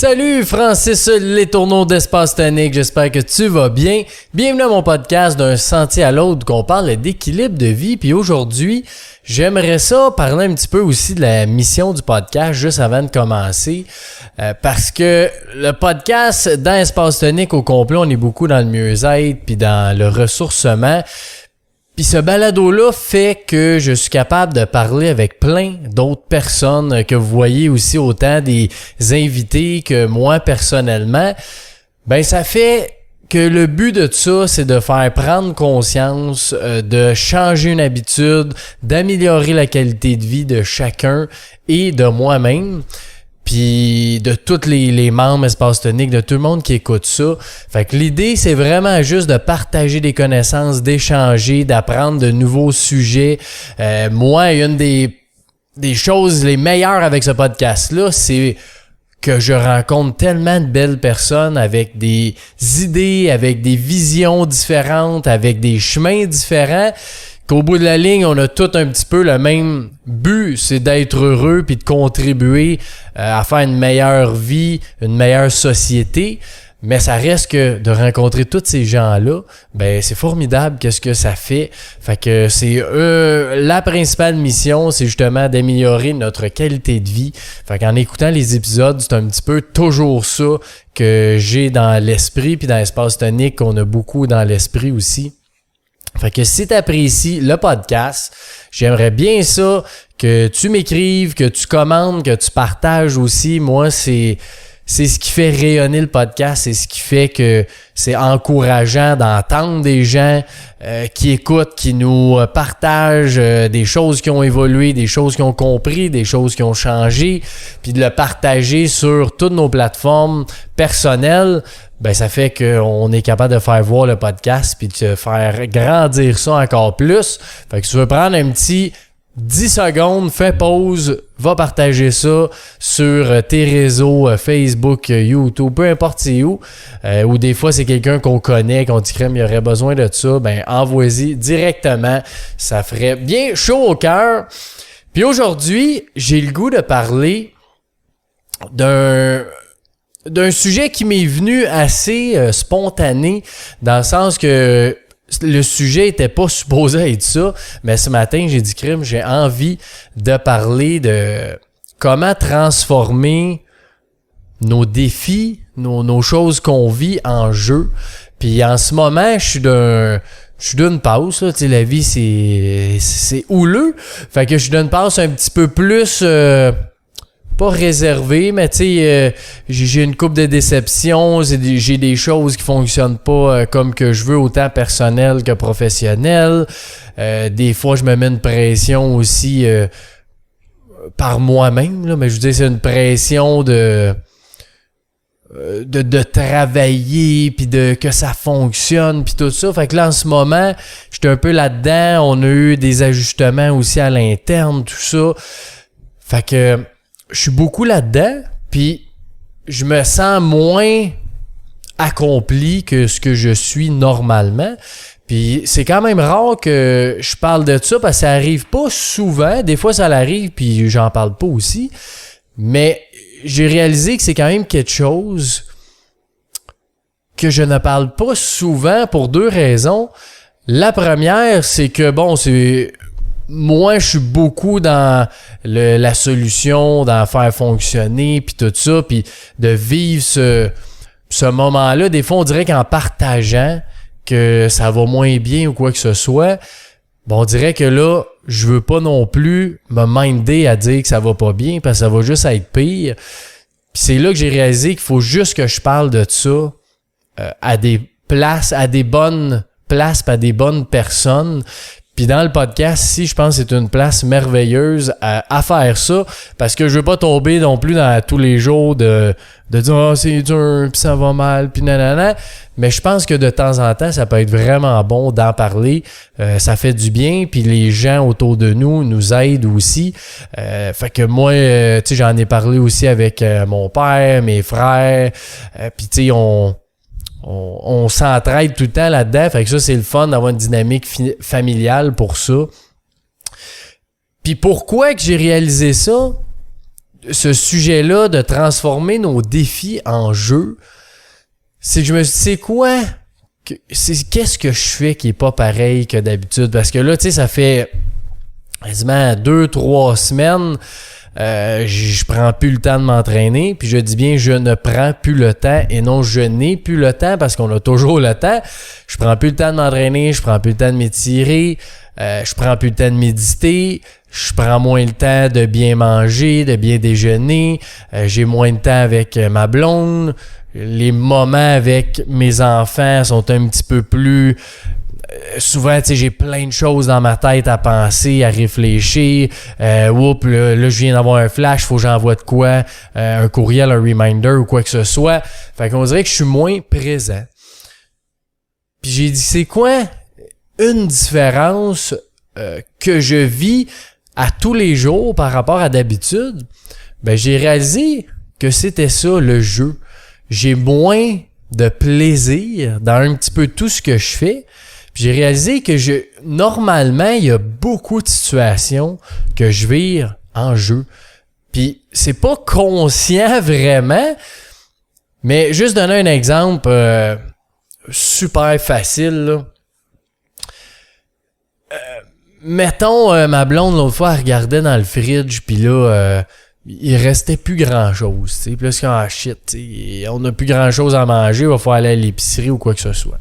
Salut Francis Letourneau d'Espace Tonique, j'espère que tu vas bien. Bienvenue à mon podcast d'un sentier à l'autre où on parle d'équilibre de vie. Puis aujourd'hui, j'aimerais ça parler un petit peu aussi de la mission du podcast juste avant de commencer. Parce que le podcast dans Espace Tonique au complet, on est beaucoup dans le mieux-être puis dans le ressourcement. Puis ce balado-là fait que je suis capable de parler avec plein d'autres personnes que vous voyez aussi, autant des invités que moi personnellement. Ben ça fait que le but de ça, c'est de faire prendre conscience, de changer une habitude, d'améliorer la qualité de vie de chacun et de moi-même. Puis de tous les membres Espace Tonique, de tout le monde qui écoute ça. Fait que l'idée, c'est vraiment juste de partager des connaissances, d'échanger, d'apprendre de nouveaux sujets. Moi, une des choses les meilleures avec ce podcast-là, c'est que je rencontre tellement de belles personnes avec des idées, avec des visions différentes, avec des chemins différents, qu'au bout de la ligne, on a tout un petit peu le même but, c'est d'être heureux puis de contribuer à faire une meilleure vie, une meilleure société. Mais ça reste que de rencontrer tous ces gens-là, ben c'est formidable qu'est-ce que ça fait. Fait que c'est la principale mission, c'est justement d'améliorer notre qualité de vie. Fait qu'en écoutant les épisodes, c'est un petit peu toujours ça que j'ai dans l'esprit, puis dans l'Espace Tonique, qu'on a beaucoup dans l'esprit aussi. Fait que si t'apprécies le podcast, j'aimerais bien ça que tu m'écrives, que tu commentes, que tu partages aussi. Moi, c'est ce qui fait rayonner le podcast, c'est ce qui fait que c'est encourageant d'entendre des gens qui écoutent, qui nous partagent des choses qui ont évolué, des choses qui ont compris, des choses qui ont changé, puis de le partager sur toutes nos plateformes personnelles. Ben ça fait qu'on est capable de faire voir le podcast puis de faire grandir ça encore plus. Fait que si tu veux prendre un petit 10 secondes, fais pause, va partager ça sur tes réseaux, Facebook, YouTube, peu importe c'est où. Ou des fois c'est quelqu'un qu'on connaît, qu'on dit qu'il y aurait besoin de ça, ben envoie-y directement. Ça ferait bien chaud au cœur. Puis aujourd'hui, j'ai le goût de parler d'un sujet qui m'est venu assez spontané, dans le sens que le sujet était pas supposé être ça, mais ce matin, j'ai dit crime, j'ai envie de parler de comment transformer nos défis, nos choses qu'on vit en jeu. Puis en ce moment, je suis d'une passe, là, tu sais, la vie c'est houleux. Fait que je suis d'une passe un petit peu plus pas réservé, mais tu sais, j'ai une couple de déceptions, j'ai des choses qui fonctionnent pas comme que je veux, autant personnel que professionnel. Des fois, je me mets une pression aussi par moi-même, là, mais je veux dire, c'est une pression de travailler, puis de que ça fonctionne, puis tout ça. Fait que là, en ce moment, j'étais un peu là-dedans. On a eu des ajustements aussi à l'interne, tout ça. Fait que je suis beaucoup là-dedans, puis je me sens moins accompli que ce que je suis normalement. Puis c'est quand même rare que je parle de ça, parce que ça arrive pas souvent. Des fois, ça l'arrive, puis j'en parle pas aussi. Mais j'ai réalisé que c'est quand même quelque chose que je ne parle pas souvent pour deux raisons. La première, c'est que, bon, moi, je suis beaucoup dans la solution, dans faire fonctionner, puis tout ça, puis de vivre ce moment-là. Des fois, on dirait qu'en partageant que ça va moins bien ou quoi que ce soit, bon, on dirait que là, je veux pas non plus me minder à dire que ça va pas bien, parce que ça va juste être pire. Puis c'est là que j'ai réalisé qu'il faut juste que je parle de ça à des places, à des bonnes places, à des bonnes personnes. Puis dans le podcast, ici, je pense que c'est une place merveilleuse à faire ça, parce que je veux pas tomber non plus dans tous les jours de dire « Ah, c'est dur, puis ça va mal, puis nanana ». Mais je pense que de temps en temps, ça peut être vraiment bon d'en parler. Ça fait du bien, puis les gens autour de nous aident aussi. Fait que moi, tu sais, j'en ai parlé aussi avec mon père, mes frères, puis tu sais, on s'entraide tout le temps là-dedans. Fait que ça, c'est le fun d'avoir une dynamique familiale pour ça. Puis pourquoi que j'ai réalisé ça? ce sujet-là de transformer nos défis en jeu, c'est que je me suis dit, c'est quoi? Qu'est-ce que je fais qui est pas pareil que d'habitude? Parce que là, tu sais, ça fait quasiment 2-3 semaines, je prends plus le temps de m'entraîner, puis je dis bien je ne prends plus le temps et non je n'ai plus le temps parce qu'on a toujours le temps. Je prends plus le temps de m'entraîner, je prends plus le temps de m'étirer, je prends plus le temps de méditer, je prends moins le temps de bien manger, de bien déjeuner, j'ai moins de temps avec ma blonde, les moments avec mes enfants sont un petit peu plus... Souvent, tu sais, j'ai plein de choses dans ma tête à penser, à réfléchir. Là, je viens d'avoir un flash, faut que j'envoie de quoi, un courriel, un reminder ou quoi que ce soit. Fait qu'on dirait que je suis moins présent. Puis j'ai dit, c'est quoi une différence que je vis à tous les jours par rapport à d'habitude? Ben, j'ai réalisé que c'était ça, le jeu. J'ai moins de plaisir dans un petit peu tout ce que je fais. Puis j'ai réalisé que normalement, il y a beaucoup de situations que je vire en jeu. Puis c'est pas conscient vraiment, mais juste donner un exemple super facile, là. Mettons, ma blonde, l'autre fois, elle regardait dans le fridge, puis là, il restait plus grand-chose, tu sais. Puis là, c'est comme, shit, t'sais, on n'a plus grand-chose à manger, il va falloir aller à l'épicerie ou quoi que ce soit.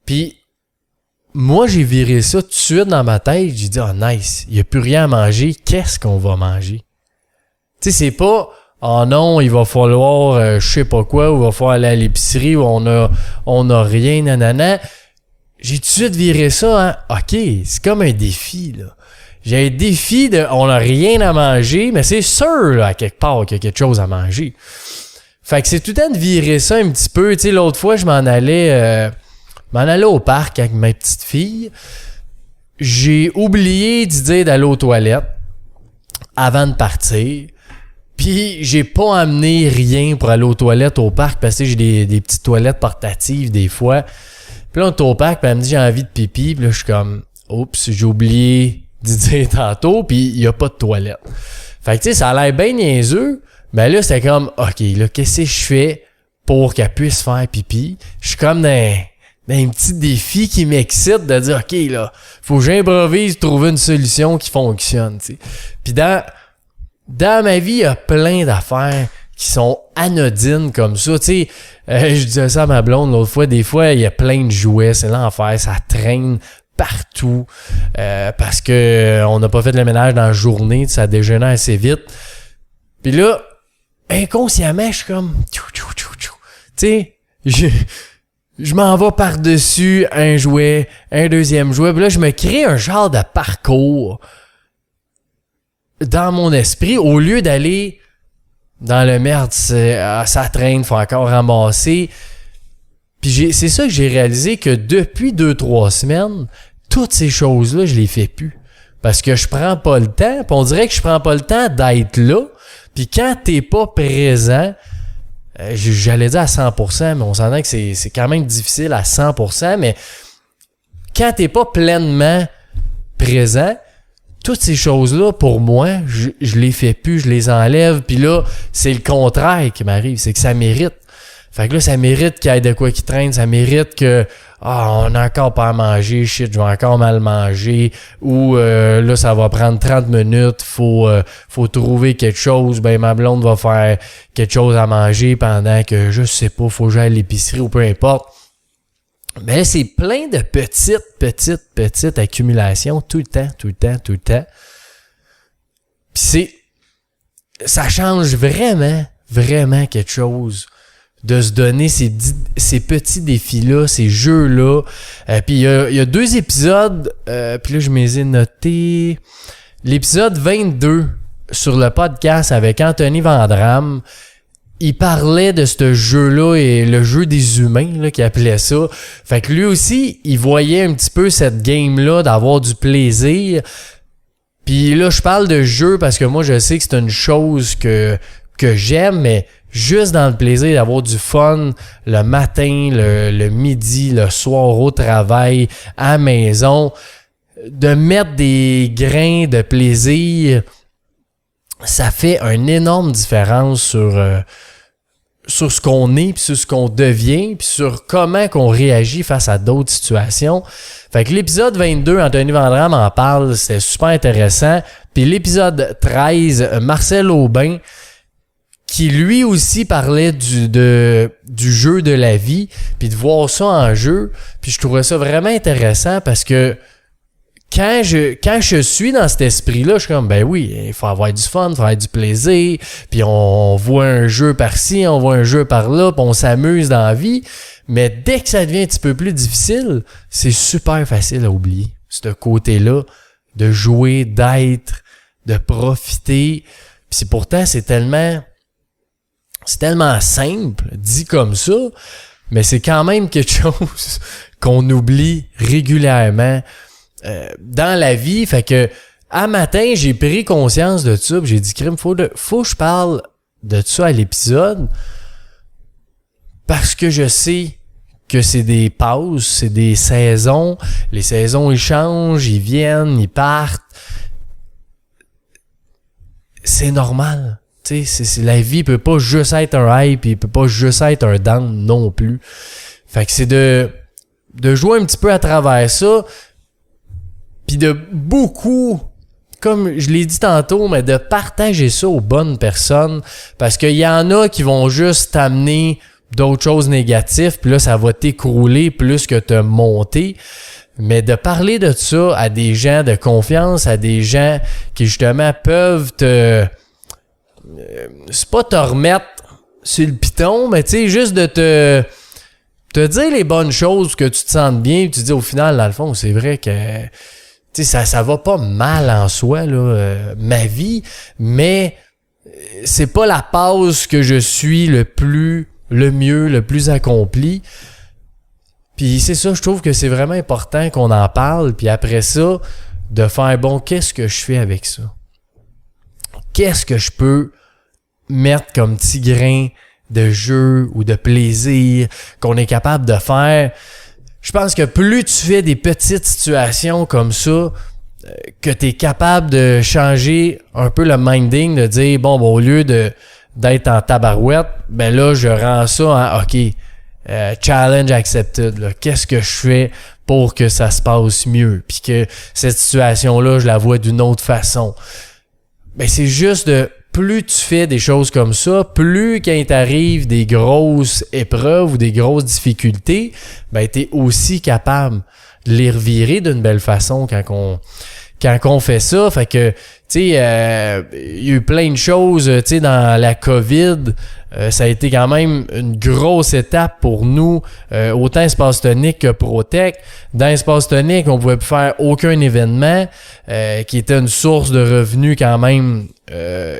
Puis, moi, j'ai viré ça tout de suite dans ma tête. J'ai dit, nice, il n'y a plus rien à manger. Qu'est-ce qu'on va manger? Tu sais, c'est pas, non, il va falloir, je sais pas quoi, ou il va falloir aller à l'épicerie, ou on a rien, nanana. J'ai tout de suite viré ça, hein. OK, c'est comme un défi, là. J'ai un défi de, on n'a rien à manger, mais c'est sûr, là, à quelque part, qu'il y a quelque chose à manger. Fait que c'est tout le temps de virer ça un petit peu. Tu sais, l'autre fois, je m'en allais au parc avec ma petite fille. J'ai oublié d'y dire d'aller aux toilettes avant de partir. Puis j'ai pas amené rien pour aller aux toilettes au parc parce que j'ai des petites toilettes portatives des fois. Puis là, on est au parc, puis elle me dit j'ai envie de pipi. Puis là, je suis comme oups, j'ai oublié d'y dire tantôt, puis il y a pas de toilette. Fait que tu sais, ça a l'air bien niaiseux. Mais là, c'était comme OK, là, qu'est-ce que je fais pour qu'elle puisse faire pipi? Je suis comme dans un petit défi qui m'excite de dire OK, là, faut que j'improvise, trouver une solution qui fonctionne, tu sais. Puis dans ma vie, il y a plein d'affaires qui sont anodines comme ça, tu sais. Je disais ça à ma blonde l'autre fois, des fois, il y a plein de jouets, c'est l'enfer, ça traîne partout parce que on n'a pas fait le ménage dans la journée, ça déjeunait assez vite. Puis là, inconsciemment, je suis comme tu sais, je m'en vais par-dessus un jouet, un deuxième jouet. Puis là, je me crée un genre de parcours dans mon esprit au lieu d'aller dans le merde, ça traîne, faut encore ramasser. Puis c'est ça que j'ai réalisé que depuis 2-3 semaines, toutes ces choses-là, je les fais plus. Parce que je prends pas le temps. Puis on dirait que je prends pas le temps d'être là. Puis quand t'es pas présent, j'allais dire à 100%, mais on s'entend que c'est quand même difficile à 100%, mais quand t'es pas pleinement présent, toutes ces choses-là, pour moi, je les fais plus, je les enlève, puis là, c'est le contraire qui m'arrive, c'est que ça mérite. Fait que là, ça mérite qu'il y ait de quoi qui traîne, ça mérite que on a encore pas à manger, shit, je vais encore mal manger, ou là, ça va prendre 30 minutes, faut trouver quelque chose, ben ma blonde va faire quelque chose à manger pendant que, je sais pas, faut que j'aille à l'épicerie ou peu importe. Mais c'est plein de petites accumulations tout le temps. Puis ça change vraiment quelque chose de se donner ces petits défis-là, ces jeux-là. Puis il y a 2 épisodes, puis là je me les ai notés. L'épisode 22 sur le podcast avec Anthony Vandram, il parlait de ce jeu-là et le jeu des humains, là, qu'il appelait ça. Fait que lui aussi, il voyait un petit peu cette game-là, d'avoir du plaisir. Puis là, je parle de jeu parce que moi, je sais que c'est une chose que j'aime, mais juste dans le plaisir d'avoir du fun le matin, le midi, le soir au travail, à la maison, de mettre des grains de plaisir ça fait une énorme différence sur ce qu'on est, puis sur ce qu'on devient, puis sur comment qu'on réagit face à d'autres situations. Fait que l'épisode 22, Anthony Vandram en parle, c'est super intéressant. Puis l'épisode 13, Marcel Aubin, qui lui aussi parlait du jeu de la vie, puis de voir ça en jeu. Puis je trouvais ça vraiment intéressant parce que quand je suis dans cet esprit-là, je suis comme, ben oui, il faut avoir du fun, il faut avoir du plaisir, puis on voit un jeu par-ci, on voit un jeu par-là, puis on s'amuse dans la vie. Mais dès que ça devient un petit peu plus difficile, c'est super facile à oublier. Ce côté-là, de jouer, d'être, de profiter. Puis pourtant, c'est tellement simple, dit comme ça, mais c'est quand même quelque chose qu'on oublie régulièrement dans la vie. Fait que à matin, j'ai pris conscience de ça, puis j'ai dit crime, faut que je parle de ça à l'épisode parce que je sais que c'est des pauses, c'est des saisons. Les saisons, ils changent, ils viennent, ils partent. C'est normal. Tu sais, la vie peut pas juste être un hype, il peut pas juste être un down non plus. Fait que c'est de jouer un petit peu à travers ça, puis de beaucoup, comme je l'ai dit tantôt, mais de partager ça aux bonnes personnes, parce qu'il y en a qui vont juste t'amener d'autres choses négatives, puis là, ça va t'écrouler plus que te monter. Mais de parler de ça à des gens de confiance, à des gens qui, justement, peuvent c'est pas te remettre sur le piton, mais tu sais, juste de te dire les bonnes choses, que tu te sentes bien, puis tu te dis au final, dans le fond, c'est vrai que tu sais, ça va pas mal en soi, là, ma vie, mais c'est pas la passe que je suis le mieux, le plus accompli. Puis c'est ça, je trouve que c'est vraiment important qu'on en parle, puis après ça, de faire, bon, qu'est-ce que je fais avec ça? Qu'est-ce que je peux mettre comme petit grain de jeu ou de plaisir qu'on est capable de faire? Je pense que plus tu fais des petites situations comme ça, que tu es capable de changer un peu le minding, de dire, bon, au lieu d'être en tabarouette, ben là, je rends ça en, OK, challenge accepted, là. Qu'est-ce que je fais pour que ça se passe mieux? Puis que cette situation-là, je la vois d'une autre façon. Ben, c'est juste plus tu fais des choses comme ça, plus quand t'arrive des grosses épreuves ou des grosses difficultés, ben, t'es aussi capable de les revirer d'une belle façon quand on fait ça. Fait que, tu sais, il y a eu plein de choses, tu sais, dans la COVID, ça a été quand même une grosse étape pour nous, autant Espace Tonique que Protech. Dans Espace Tonique, on pouvait plus faire aucun événement, qui était une source de revenus quand même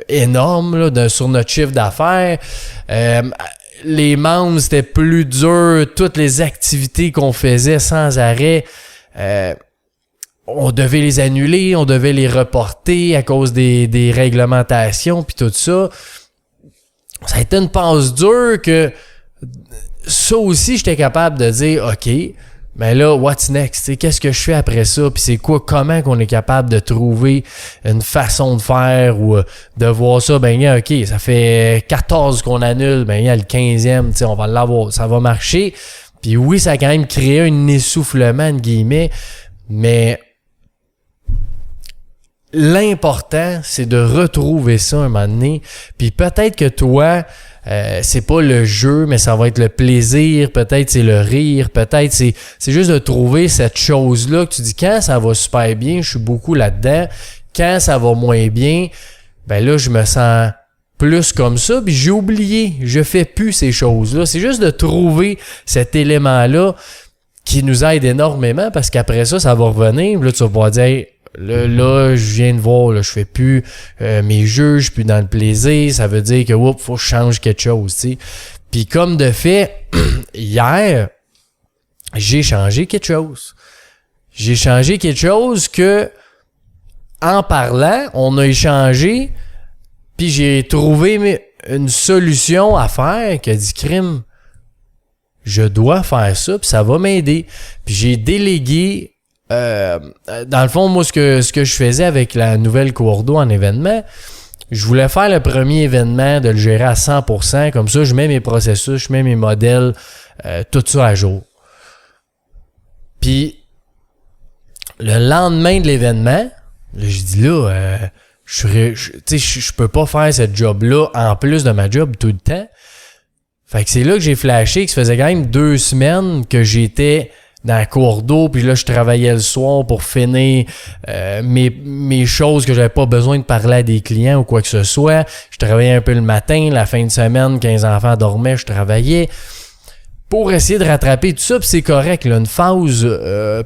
énorme là, sur notre chiffre d'affaires. Les membres, c'était plus dur, toutes les activités qu'on faisait sans arrêt, on devait les annuler, on devait les reporter à cause des réglementations puis tout ça. Ça a été une passe dure que ça aussi, j'étais capable de dire, OK, mais là, what's next? T'sais, qu'est-ce que je fais après ça? Puis c'est quoi, comment qu'on est capable de trouver une façon de faire ou de voir ça? Ben, OK, ça fait 14 qu'on annule, ben, il y a le 15e, on va l'avoir, ça va marcher. Puis oui, ça a quand même créé un essoufflement, entre guillemets, mais l'important, c'est de retrouver ça un moment donné. Puis peut-être que toi, c'est pas le jeu, mais ça va être le plaisir. Peut-être c'est le rire. Peut-être c'est juste de trouver cette chose-là que tu dis quand ça va super bien, je suis beaucoup là-dedans. Quand ça va moins bien, ben là, je me sens plus comme ça. Puis j'ai oublié, je fais plus ces choses-là. C'est juste de trouver cet élément-là qui nous aide énormément parce qu'après ça, ça va revenir. Là, tu vas pouvoir dire hey, Là, je viens de voir, là, je fais plus mes jeux, je suis plus dans le plaisir, ça veut dire que faut que je change quelque chose, tu sais. Puis comme de fait, hier, j'ai changé quelque chose. J'ai changé quelque chose que, en parlant, on a échangé, puis j'ai trouvé une solution à faire qui a dit crime. Je dois faire ça, puis ça va m'aider. Puis j'ai délégué. Dans le fond, moi, ce que je faisais avec la nouvelle cours d'eau en événement, je voulais faire le premier événement, de le gérer à 100%. Comme ça, je mets mes processus, je mets mes modèles, tout ça à jour. Puis, le lendemain de l'événement, là, je dis là, je peux pas faire ce job-là en plus de ma job tout le temps. Fait que c'est là que j'ai flashé que ça faisait quand même 2 semaines que j'étais dans la cour d'eau, puis là, je travaillais le soir pour finir mes choses que j'avais pas besoin de parler à des clients ou quoi que ce soit. Je travaillais un peu le matin, la fin de semaine, quand les enfants dormaient, je travaillais pour essayer de rattraper tout ça, puis c'est correct, là, une phase,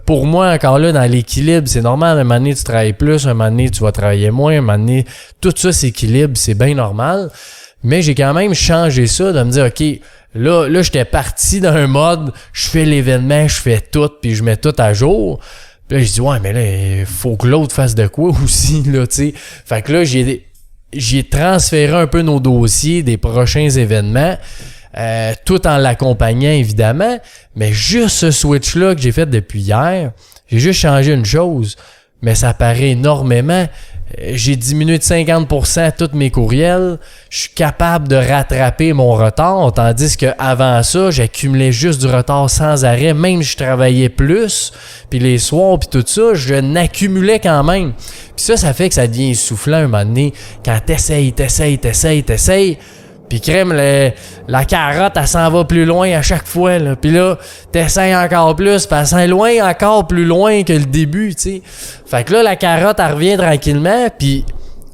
pour moi, encore là, dans l'équilibre, c'est normal, un moment donné, tu travailles plus, un moment donné, tu vas travailler moins, un moment donné, tout ça s'équilibre, c'est bien normal. Mais j'ai quand même changé ça, de me dire, OK, là, j'étais parti dans un mode, je fais l'événement, je fais tout, puis je mets tout à jour. Puis là, je dis, ouais, mais là, il faut que l'autre fasse de quoi aussi, là, tu sais. Fait que là, j'ai transféré un peu nos dossiers des prochains événements, tout en l'accompagnant, évidemment. Mais juste ce switch-là que j'ai fait depuis hier, j'ai juste changé une chose, mais ça paraît énormément. J'ai diminué de 50% tous mes courriels. Je suis capable de rattraper mon retard, tandis qu'avant ça, j'accumulais juste du retard sans arrêt. Même si je travaillais plus, puis les soirs, puis tout ça, je n'accumulais quand même. Puis ça fait que ça devient essoufflant un moment donné. Quand t'essayes. Puis crème, la carotte, elle s'en va plus loin à chaque fois, là. Puis là, t'essayes encore plus, puis elle s'en loin encore plus loin que le début, tu sais. Fait que là, la carotte, elle revient tranquillement, puis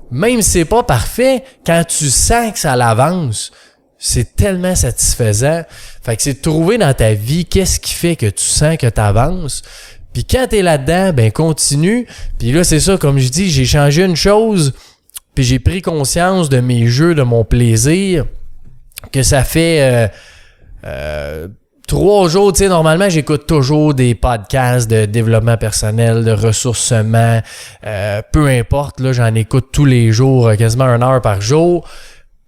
même si c'est pas parfait, quand tu sens que ça l'avance, c'est tellement satisfaisant. Fait que c'est de trouver dans ta vie qu'est-ce qui fait que tu sens que t'avances. Puis quand t'es là-dedans, ben continue. Puis là, c'est ça, comme je dis, j'ai changé une chose... Puis j'ai pris conscience de mes jeux, de mon plaisir, que ça fait 3 jours, tu sais, normalement, j'écoute toujours des podcasts de développement personnel, de ressourcement, peu importe, là, j'en écoute tous les jours, quasiment 1 heure par jour.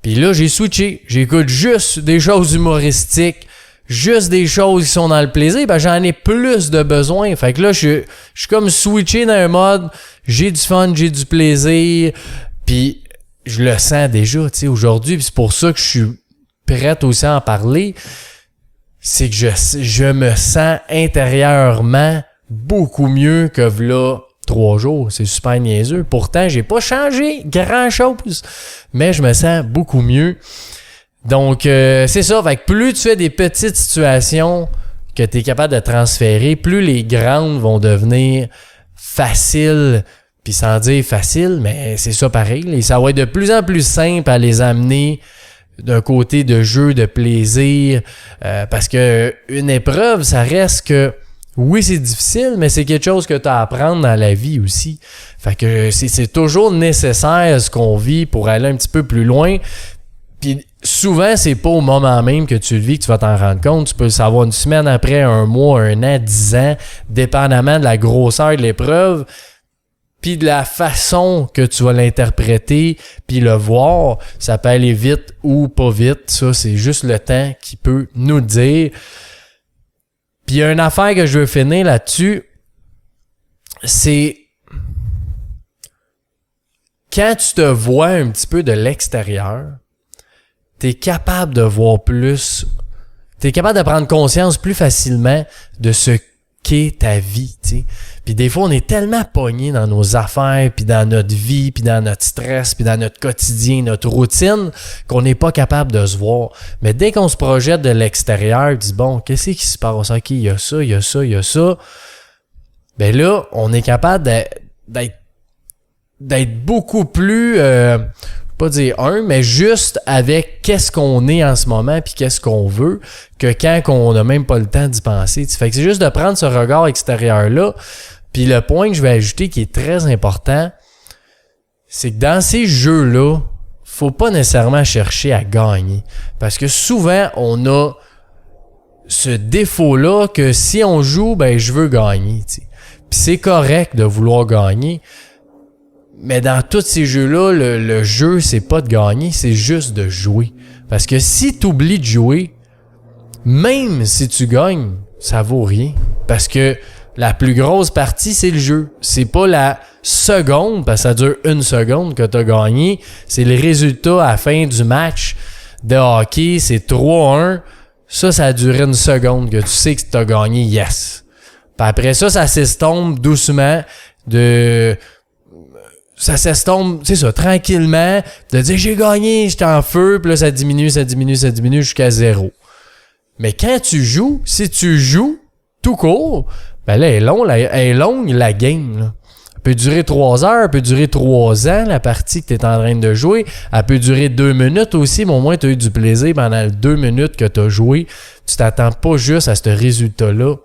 Puis là, j'ai switché, j'écoute juste des choses humoristiques, juste des choses qui sont dans le plaisir, ben j'en ai plus de besoin. Fait que là, je suis comme switché dans un mode, j'ai du fun, j'ai du plaisir, puis je le sens déjà, tu sais, aujourd'hui, puis c'est pour ça que je suis prête aussi à en parler, c'est que je me sens intérieurement beaucoup mieux que v'là 3 jours. C'est super niaiseux. Pourtant, j'ai pas changé grand-chose, mais je me sens beaucoup mieux. Donc, c'est ça. Fait que plus tu fais des petites situations que tu es capable de transférer, plus les grandes vont devenir faciles. Puis sans dire facile, mais c'est ça pareil. Et ça va être de plus en plus simple à les amener d'un côté de jeu, de plaisir. Parce que une épreuve, ça reste que oui, c'est difficile, mais c'est quelque chose que tu as à apprendre dans la vie aussi. Fait que c'est toujours nécessaire ce qu'on vit pour aller un petit peu plus loin. Puis souvent, c'est pas au moment même que tu le vis que tu vas t'en rendre compte. Tu peux le savoir 1 semaine après, 1 mois, 1 an, 10 ans, dépendamment de la grosseur de l'épreuve. Puis de la façon que tu vas l'interpréter, puis le voir, ça peut aller vite ou pas vite. Ça, c'est juste le temps qui peut nous le dire. Puis il y a une affaire que je veux finir là-dessus, c'est quand tu te vois un petit peu de l'extérieur, t'es capable de voir plus, t'es capable de prendre conscience plus facilement de ce qu'est ta vie, tu sais. Puis des fois, on est tellement pogné dans nos affaires, puis dans notre vie, puis dans notre stress, puis dans notre quotidien, notre routine, qu'on n'est pas capable de se voir. Mais dès qu'on se projette de l'extérieur, dit bon, qu'est-ce qui se passe? OK, il y a ça, il y a ça, il y a ça. Ben là, on est capable d'être beaucoup plus, pas dire mais juste avec qu'est-ce qu'on est en ce moment puis qu'est-ce qu'on veut, que quand on n'a même pas le temps d'y penser. Fait que c'est juste de prendre ce regard extérieur-là. Puis le point que je vais ajouter qui est très important, c'est que dans ces jeux-là, faut pas nécessairement chercher à gagner. Parce que souvent, on a ce défaut-là que si on joue, ben je veux gagner. T'sais. Puis c'est correct de vouloir gagner. Mais dans tous ces jeux-là, le jeu, c'est pas de gagner, c'est juste de jouer. Parce que si tu oublies de jouer, même si tu gagnes, ça vaut rien. Parce que la plus grosse partie, c'est le jeu. C'est pas secondes, parce que ça dure 1 seconde que tu as gagné. C'est le résultat à la fin du match de hockey, c'est 3-1. Ça a duré 1 seconde que tu sais que tu as gagné, yes. Puis après ça s'estompe doucement ça s'estompe, c'est ça, tranquillement, de dire j'ai gagné, j'étais en feu, puis là ça diminue jusqu'à 0. Mais quand tu joues, si tu joues tout court, ben là, elle est longue la game, là. Elle peut durer 3 heures, elle peut durer 3 ans, la partie que tu es en train de jouer. Elle peut durer 2 minutes aussi, mais au moins tu as eu du plaisir pendant les 2 minutes que tu as joué. Tu t'attends pas juste à ce résultat-là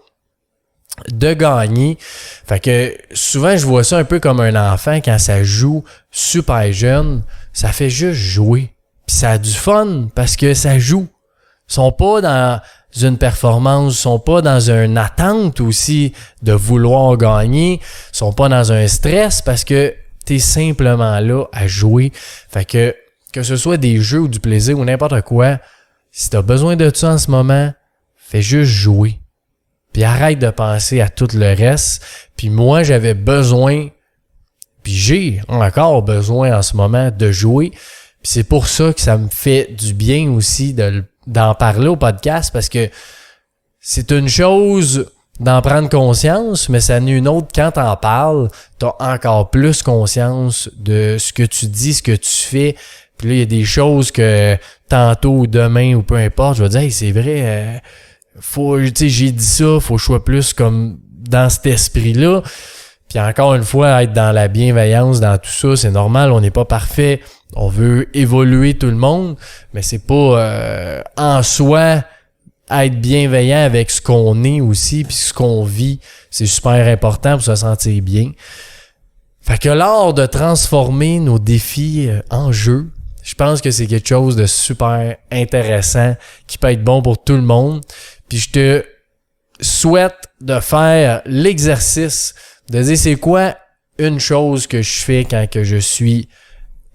de gagner. Fait que souvent, je vois ça un peu comme un enfant quand ça joue super jeune. Ça fait juste jouer. Puis ça a du fun parce que ça joue. Ils sont pas dans une performance, ils sont pas dans une attente aussi de vouloir gagner. Ils sont pas dans un stress parce que t'es simplement là à jouer. Fait que ce soit des jeux ou du plaisir ou n'importe quoi, si t'as besoin de ça en ce moment, fais juste jouer. Puis arrête de penser à tout le reste. Puis moi, j'avais besoin, puis j'ai encore besoin en ce moment de jouer. Puis c'est pour ça que ça me fait du bien aussi d'en parler au podcast, parce que c'est une chose d'en prendre conscience, mais ça en est une autre quand t'en parles, t'as encore plus conscience de ce que tu dis, ce que tu fais. Puis là, il y a des choses que tantôt ou demain ou peu importe, je vais dire hey, c'est vrai, j'ai dit ça, faut que je sois plus comme dans cet esprit-là. Puis encore une fois, être dans la bienveillance, dans tout ça, c'est normal, on n'est pas parfait. On veut évoluer tout le monde, mais c'est pas en soi être bienveillant avec ce qu'on est aussi, puis ce qu'on vit. C'est super important pour se sentir bien. Fait que l'art de transformer nos défis en jeu, je pense que c'est quelque chose de super intéressant qui peut être bon pour tout le monde. Puis je te souhaite de faire l'exercice de dire c'est quoi une chose que je fais quand que je suis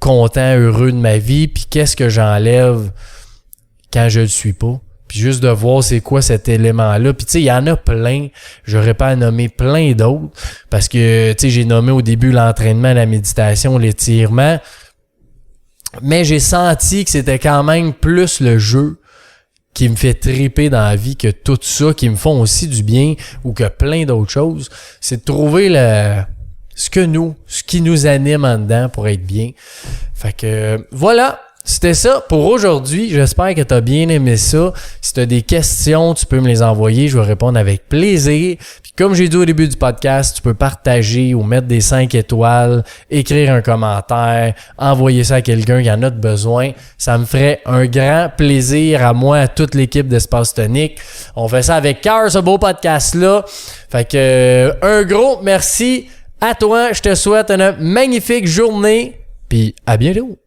content, heureux de ma vie, puis qu'est-ce que j'enlève quand je le suis pas. Puis juste de voir c'est quoi cet élément-là. Puis tu sais, il y en a plein. J'aurais pas à nommer plein d'autres parce que tu sais, j'ai nommé au début l'entraînement, la méditation, l'étirement. Mais j'ai senti que c'était quand même plus le jeu qui me fait triper dans la vie que tout ça, qui me font aussi du bien ou que plein d'autres choses. C'est de trouver ce qui nous anime en dedans pour être bien. Fait que voilà, c'était ça pour aujourd'hui. J'espère que tu as bien aimé ça. Si tu as des questions, tu peux me les envoyer. Je vais répondre avec plaisir. Puis comme j'ai dit au début du podcast, tu peux partager ou mettre des 5 étoiles, écrire un commentaire, envoyer ça à quelqu'un qui en a besoin. Ça me ferait un grand plaisir à moi, à toute l'équipe d'Espace Tonique. On fait ça avec cœur, ce beau podcast-là. Fait que un gros merci à toi. Je te souhaite une magnifique journée. Puis à bientôt.